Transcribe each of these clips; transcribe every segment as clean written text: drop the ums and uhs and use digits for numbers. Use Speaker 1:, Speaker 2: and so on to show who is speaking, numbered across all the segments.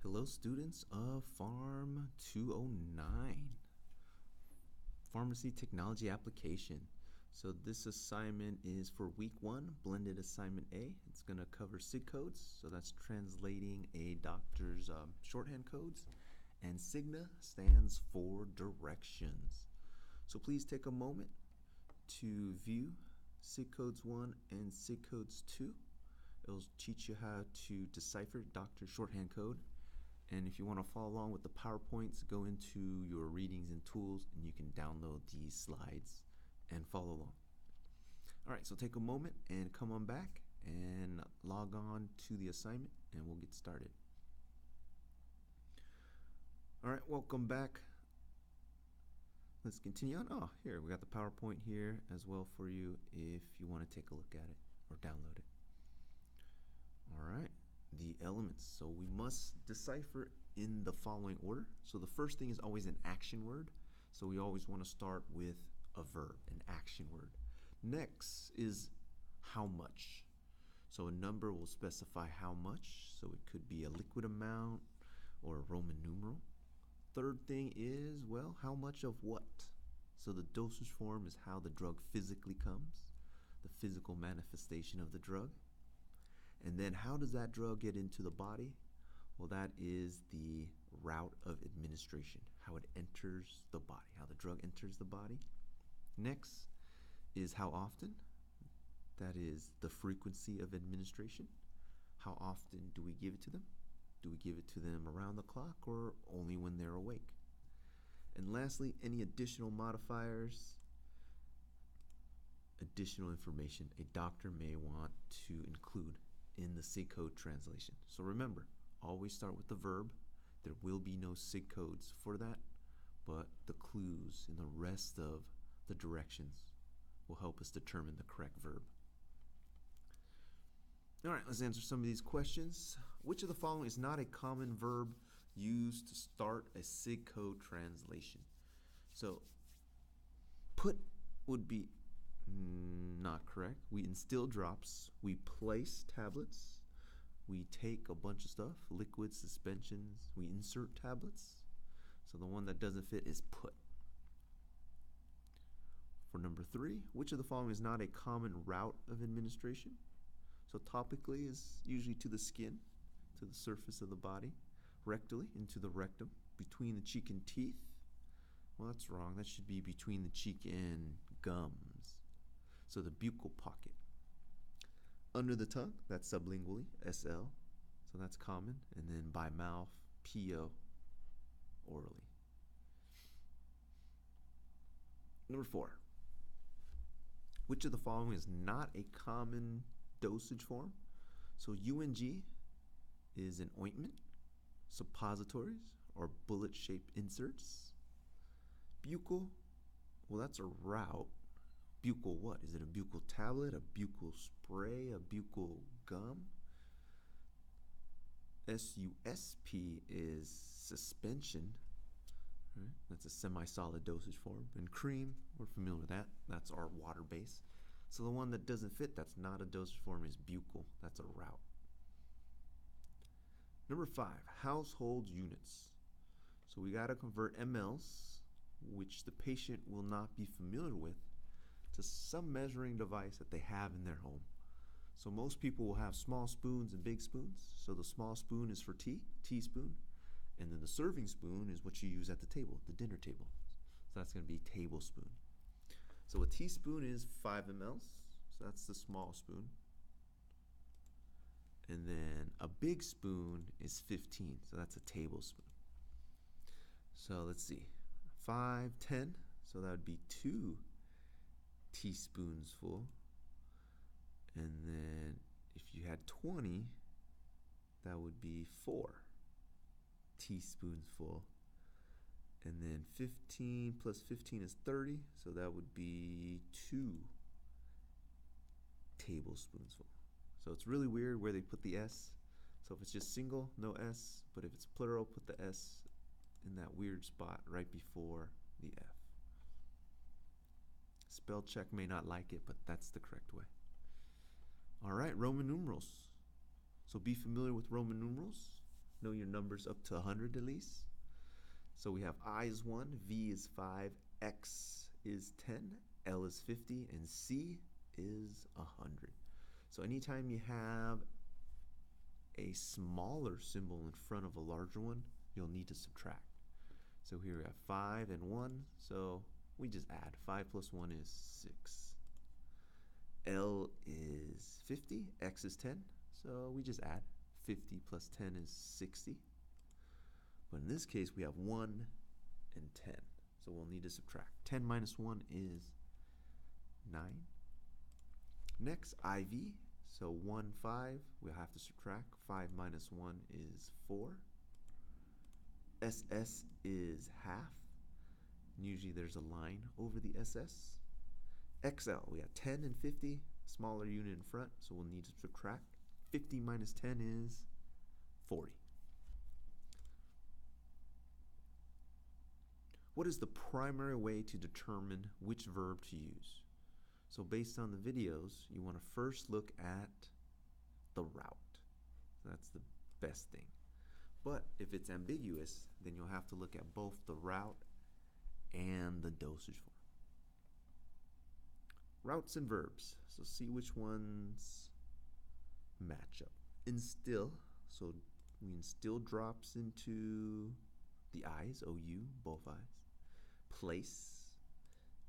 Speaker 1: Hello students of Farm 209, Pharmacy Technology Application. So this assignment is for week 1, blended assignment A. It's going to cover SIG codes, so that's translating a doctor's shorthand codes, and SIGNA stands for directions. So please take a moment to view SIG codes 1 and SIG codes 2. It'll teach you how to decipher doctor's shorthand code. And if you want to follow along with the PowerPoints, go into your readings and tools and you can download these slides and follow along. All right, so take a moment and come on back and log on to the assignment and we'll get started. All right, welcome back. Let's continue on. Oh, here, we got the PowerPoint here as well for you if you want to take a look at it or download it. All right. The elements. So we must decipher in the following order. So the first thing is always an action word. So we always want to start with a verb, an action word. Next is how much. So a number will specify how much. So it could be a liquid amount or a Roman numeral. Third thing is, well, how much of what? So the dosage form is how the drug physically comes, the physical manifestation of the drug. And then how does that drug get into the body? Well, that is the route of administration, how it enters the body, how the drug enters the body. Next is how often. That is the frequency of administration. How often do we give it to them? Do we give it to them around the clock or only when they're awake? And lastly, any additional modifiers, additional information a doctor may want to include in the SIG code translation. So remember, always start with the verb. There will be no SIG codes for that, but the clues and the rest of the directions will help us determine the correct verb. All right, let's answer some of these questions. Which of the following is not a common verb used to start a SIG code translation? So put would be not correct. We instill drops, we place tablets, we take a bunch of stuff, liquids, suspensions, we insert tablets. So the one that doesn't fit is put. For number 3, which of the following is not a common route of administration? So topically is usually to the skin, to the surface of the body, rectally into the rectum, between the cheek and teeth. Well, that's wrong. That should be between the cheek and gums. So the buccal pocket. Under the tongue, that's sublingually, SL. So that's common. And then by mouth, PO, orally. Number 4. Which of the following is not a common dosage form? So UNG is an ointment, suppositories, or bullet-shaped inserts. Buccal, well, that's a route. Buccal what? Is it a buccal tablet, a buccal spray, a buccal gum? SUSP is suspension. Right? That's a semi-solid dosage form. And cream, we're familiar with that. That's our water base. So the one that doesn't fit, that's not a dosage form, is buccal. That's a route. Number 5, household units. So we got to convert mLs, which the patient will not be familiar with, to some measuring device that they have in their home. So most people will have small spoons and big spoons. So the small spoon is for tea, teaspoon, and then the serving spoon is what you use at the table, the dinner table. So that's going to be tablespoon. So a teaspoon is 5 mLs, so that's the small spoon. And then a big spoon is 15, so that's a tablespoon. So let's see, 5, 10, so that would be 2 teaspoons full. And then if you had 20, that would be 4 teaspoons full. And then 15 plus 15 is 30, so that would be 2 tablespoons full. So it's really weird where they put the S. So if it's just single, no S, but if it's plural, put the S in that weird spot right before the F. Spell check may not like it, but that's the correct way. All right, Roman numerals. So be familiar with Roman numerals. Know your numbers up to 100 at least. So we have I is 1, V is 5, X is 10, L is 50, and C is 100. So anytime you have a smaller symbol in front of a larger one, you'll need to subtract. So here we have 5 and 1, so we just add. 5 plus 1 is 6. L is 50, X is 10, so we just add. 50 plus 10 is 60. But in this case, we have 1 and 10, so we'll need to subtract. 10 minus 1 is 9. Next, IV, so 1, 5, we'll have to subtract. 5 minus 1 is 4. SS is half. Usually there's a line over the SS. XL, we have 10 and 50, smaller unit in front, so we'll need to subtract. 50 minus 10 is 40. What is the primary way to determine which verb to use? So based on the videos, you want to first look at the route. That's the best thing. But if it's ambiguous, then you'll have to look at both the route and the dosage form. Routes and verbs. So see which ones match up. Instill. So we instill drops into the eyes, OU, both eyes. Place.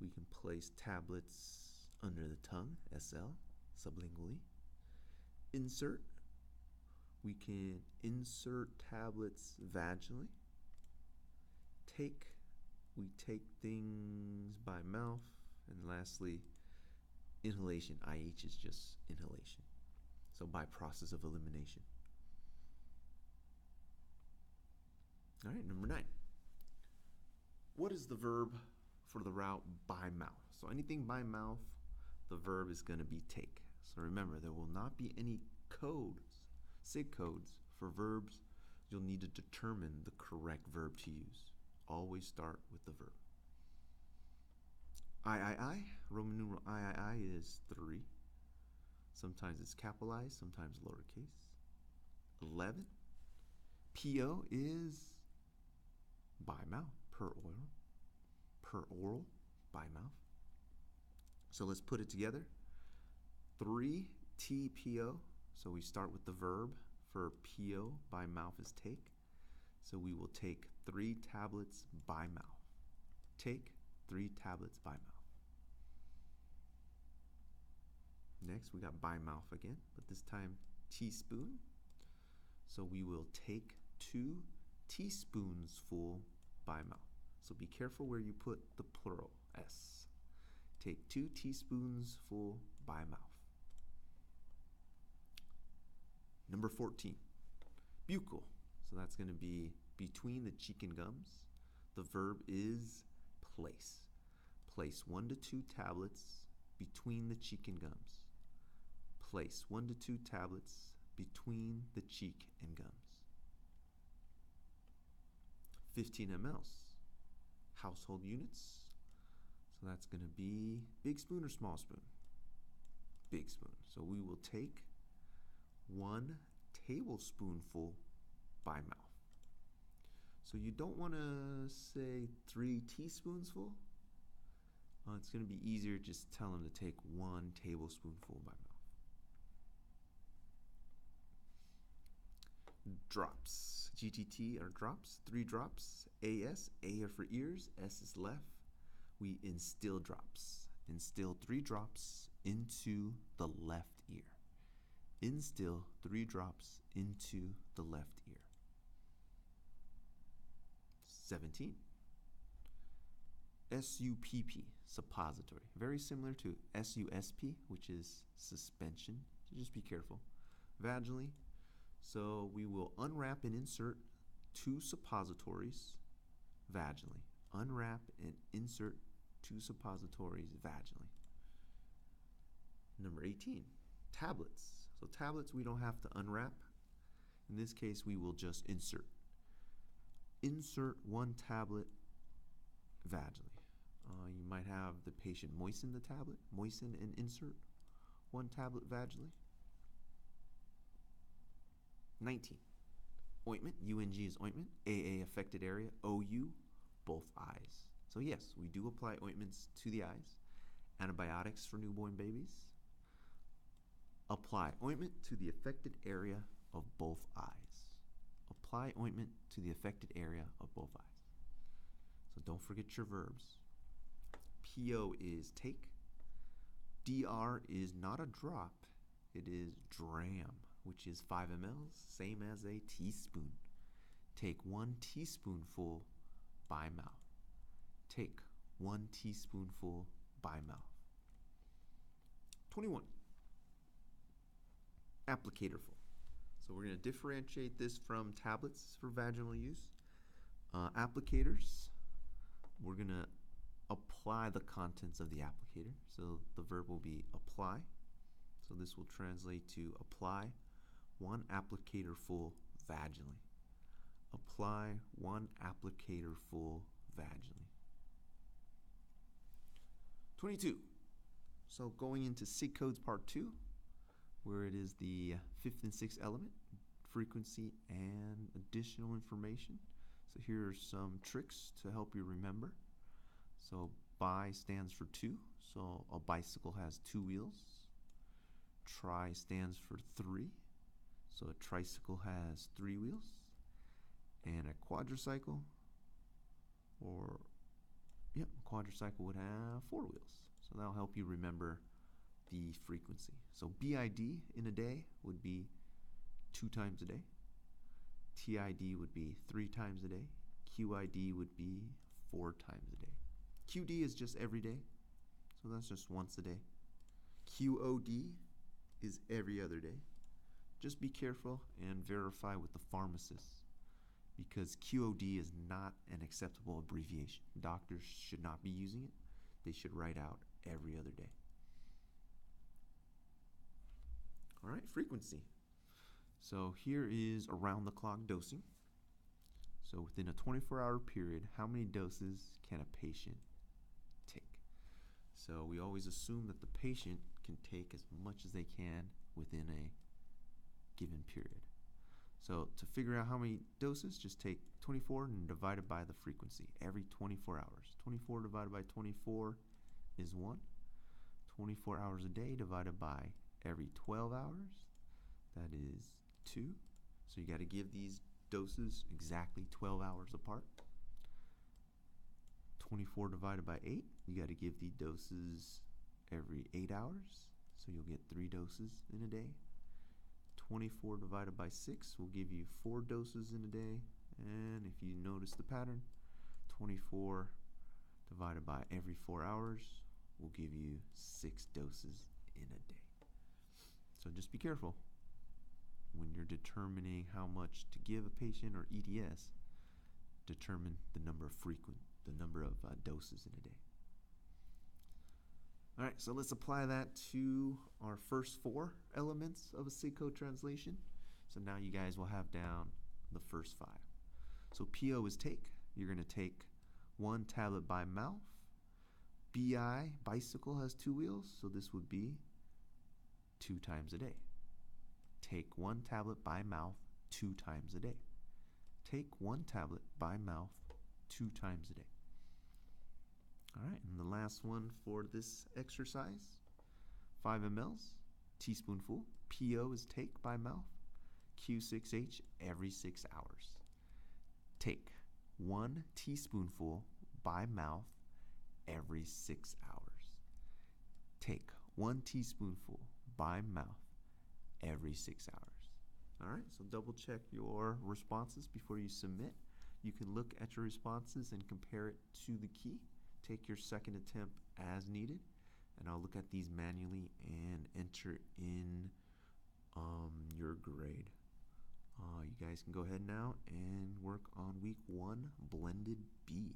Speaker 1: We can place tablets under the tongue, SL, sublingually. Insert. We can insert tablets vaginally. Take. We take things by mouth. And lastly, inhalation. IH is just inhalation. So by process of elimination. All right, number 9. What is the verb for the route by mouth? So anything by mouth, the verb is going to be take. So remember, there will not be any codes, SIG codes for verbs. You'll need to determine the correct verb to use. Always start with the verb. I, Roman numeral I is 3. Sometimes it's capitalized, sometimes lowercase. 11. PO is by mouth, per oral, by mouth. So let's put it together. 3 TPO, so we start with the verb for PO, by mouth is take. So we will take 3 tablets by mouth. Take 3 tablets by mouth. Next, we got by mouth again, but this time teaspoon. So we will take 2 teaspoons full by mouth. So be careful where you put the plural S. Take 2 teaspoons full by mouth. Number 14, buccal. So that's going to be between the cheek and gums. The verb is place. Place 1 to 2 tablets between the cheek and gums. Place 1 to 2 tablets between the cheek and gums. 15 mLs, household units. So that's going to be big spoon or small spoon? Big spoon. So we will take 1 tablespoonful by mouth. So you don't want to say 3 teaspoons full. It's going to be easier just tell them to take 1 tablespoonful by mouth. Drops. GTT are drops. 3 drops. AS. A are for ears. S is left. We instill drops. Instill 3 drops into the left ear. Instill 3 drops into the left ear. 17. SUPP, suppository. Very similar to SUSP, which is suspension. So just be careful. Vaginally. So we will unwrap and insert 2 suppositories vaginally. Unwrap and insert 2 suppositories vaginally. Number 18, tablets. So tablets we don't have to unwrap. In this case, we will just insert. Insert 1 tablet vaginally. You might have the patient moisten the tablet. Moisten and insert 1 tablet vaginally. 19, ointment, UNG is ointment, AA affected area, OU, both eyes. So yes, we do apply ointments to the eyes. Antibiotics for newborn babies. Apply ointment to the affected area of both eyes. Apply ointment to the affected area of both eyes. So don't forget your verbs. PO is take. DR is not a drop, it is dram, which is 5 mL, same as a teaspoon. Take 1 teaspoonful by mouth. Take 1 teaspoonful by mouth. 21. Applicatorful. So we're going to differentiate this from tablets for vaginal use. Applicators, we're going to apply the contents of the applicator. So the verb will be apply. So this will translate to apply 1 applicator full vaginally. Apply 1 applicator full vaginally. 22. So going into SIG codes part 2, where it is the 5th and 6th element, frequency and additional information. So here are some tricks to help you remember. So bi stands for 2, so a bicycle has 2 wheels. Tri stands for 3, so a tricycle has 3 wheels. And a quadricycle, a quadricycle would have 4 wheels. So that'll help you remember the frequency. So BID in a day would be 2 times a day. TID would be 3 times a day. QID would be 4 times a day. QD is just every day, so that's just once a day. QOD is every other day. Just be careful and verify with the pharmacist, because QOD is not an acceptable abbreviation. Doctors should not be using it. They should write out every other day. All right, frequency. So here is around-the-clock dosing. So within a 24-hour period, how many doses can a patient take? So we always assume that the patient can take as much as they can within a given period. So to figure out how many doses, just take 24 and divide it by the frequency every 24 hours. 24 divided by 24 is 1. 24 hours a day divided by every 12 hours, that is 2. So you got to give these doses exactly 12 hours apart. 24 divided by 8, you got to give the doses every 8 hours, so you'll get 3 doses in a day. 24 divided by 6 will give you 4 doses in a day, and if you notice the pattern, 24 divided by every 4 hours will give you 6 doses in a day. So just be careful when you're determining how much to give a patient or EDS. Determine the number of doses in a day. All right, so let's apply that to our first 4 elements of a SIG code translation. So now you guys will have down the first 5. So PO is take. You're going to take 1 tablet by mouth. BI, bicycle, has 2 wheels, so this would be 2 times a day. Take 1 tablet by mouth 2 times a day. Take 1 tablet by mouth 2 times a day. All right, and the last one for this exercise, 5 mLs, teaspoonful. PO is take by mouth. Q6H every 6 hours. Take 1 teaspoonful by mouth every 6 hours. Take 1 teaspoonful by mouth every 6 hours. All right, so double check your responses before you submit. You can look at your responses and compare it to the key. Take your second attempt as needed, and I'll look at these manually and enter in your grade. You guys can go ahead now and work on week 1, BlendEd B.